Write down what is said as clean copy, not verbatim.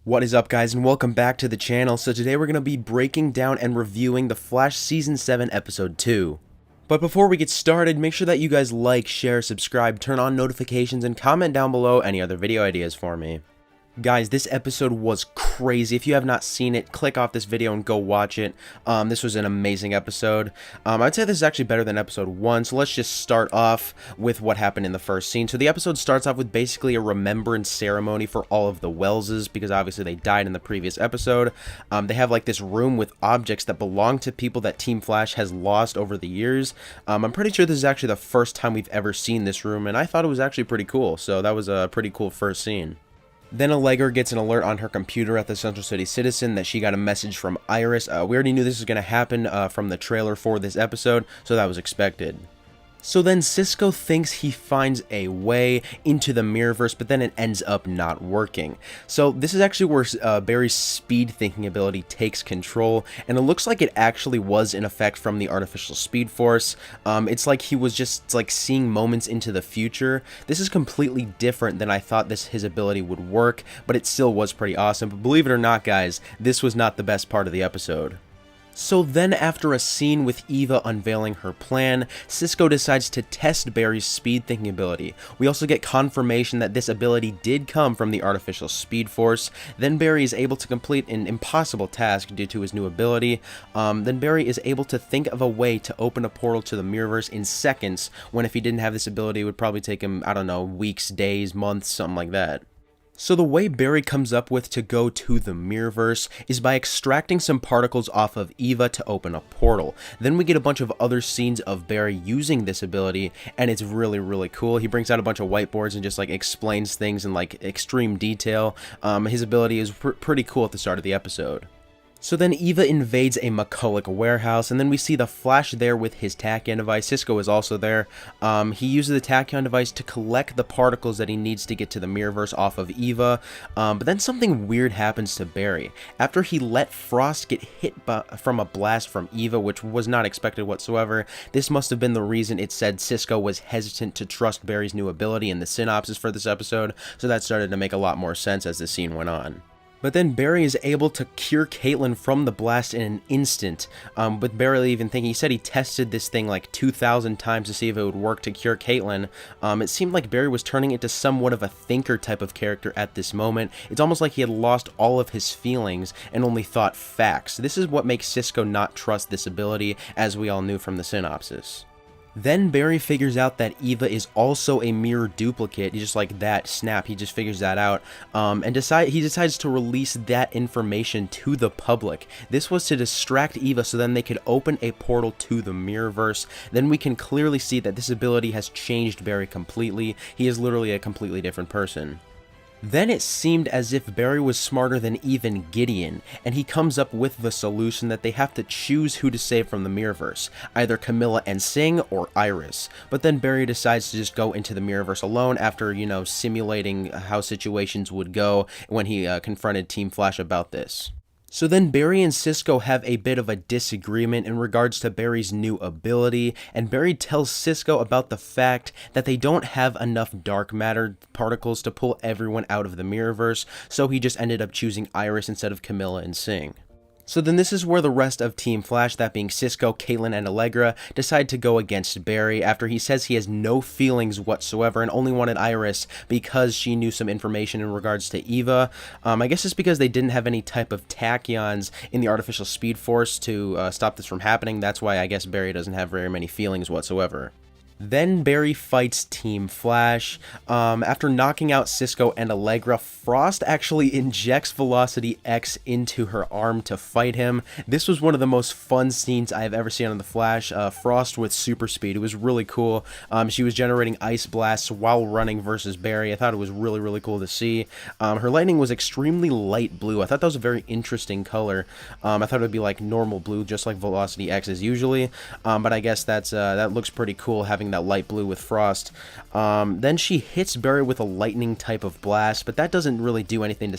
What is up, guys, and welcome back to the channel. So today we're going to be breaking down and reviewing The Flash Season 7 Episode 2. But before we get started, make sure that you guys like, share, subscribe, turn on notifications, and comment down below any other video ideas for me. Guys, this episode was crazy. If you have not seen it, click off this video and go watch it. This was an amazing episode. I'd say this is actually better than episode 1, so let's just start off with what happened in the first scene. So the episode starts off with basically a remembrance ceremony for all of the Welleses, because obviously they died in the previous episode. They have like this room with objects that belong to people that Team Flash has lost over the years. I'm pretty sure this is actually the first time we've ever seen this room, and I thought it was actually pretty cool. So that was a pretty cool first scene. Then Allegra gets an alert on her computer at the Central City Citizen that she got a message from Iris. We already knew this was going to happen from the trailer for this episode, so that was expected. So then Cisco thinks he finds a way into the Mirrorverse, but then it ends up not working. So this is actually where Barry's speed thinking ability takes control, and it looks like it actually was in effect from the artificial speed force. It's like he was just like seeing moments into the future. This is completely different than I thought his ability would work, but it still was pretty awesome. But believe it or not, guys, this was not the best part of the episode. So then, after a scene with Eva unveiling her plan, Cisco decides to test Barry's speed thinking ability. We also get confirmation that this ability did come from the artificial speed force. Then Barry is able to complete an impossible task due to his new ability. Then Barry is able to think of a way to open a portal to the Mirrorverse in seconds, when if he didn't have this ability, it would probably take him, I don't know, weeks, days, months, something like that. So the way Barry comes up with to go to the Mirrorverse is by extracting some particles off of Eva to open a portal. Then we get a bunch of other scenes of Barry using this ability, and it's really cool. He brings out a bunch of whiteboards and just like explains things in like extreme detail. His ability is pretty cool at the start of the episode. So then Eva invades a McCulloch warehouse, and then we see the Flash there with his tachyon device. Cisco is also there. He uses the tachyon device to collect the particles that he needs to get to the Mirrorverse off of Eva. But then something weird happens to Barry. After he let Frost get hit from a blast from Eva, which was not expected whatsoever, this must have been the reason it said Cisco was hesitant to trust Barry's new ability in the synopsis for this episode, so that started to make a lot more sense as the scene went on. But then Barry is able to cure Caitlin from the blast in an instant, with Barry even thinking, he said he tested this thing like 2,000 times to see if it would work to cure Caitlin. It seemed like Barry was turning into somewhat of a thinker type of character at this moment. It's almost like he had lost all of his feelings and only thought facts. This is what makes Cisco not trust this ability, as we all knew from the synopsis. Then Barry figures out that Eva is also a mirror duplicate. Just like that, snap, he just figures that out, and he decides to release that information to the public. This was to distract Eva so then they could open a portal to the Mirrorverse. Then we can clearly see that this ability has changed Barry completely. He is literally a completely different person. Then it seemed as if Barry was smarter than even Gideon, and he comes up with the solution that they have to choose who to save from the Mirrorverse, either Camilla and Singh or Iris. But then Barry decides to just go into the Mirrorverse alone after, you know, simulating how situations would go when he confronted Team Flash about this. So then Barry and Cisco have a bit of a disagreement in regards to Barry's new ability, and Barry tells Cisco about the fact that they don't have enough dark matter particles to pull everyone out of the Mirrorverse, so he just ended up choosing Iris instead of Camilla and Singh. So then this is where the rest of Team Flash, that being Cisco, Caitlin, and Allegra, decide to go against Barry after he says he has no feelings whatsoever and only wanted Iris because she knew some information in regards to Eva. I guess it's because they didn't have any type of tachyons in the artificial speed force to stop this from happening. That's why I guess Barry doesn't have very many feelings whatsoever. Then Barry fights Team Flash. After knocking out Cisco and Allegra, Frost actually injects Velocity X into her arm to fight him. This was one of the most fun scenes I've ever seen on The Flash. Frost with super speed. It was really cool. She was generating ice blasts while running versus Barry. I thought it was really cool to see. Her lightning was extremely light blue. I thought that was a very interesting color. I thought it would be like normal blue, just like Velocity X is usually. But I guess that looks pretty cool, having that light blue with Frost. Then she hits Barry with a lightning type of blast, but that doesn't really do anything to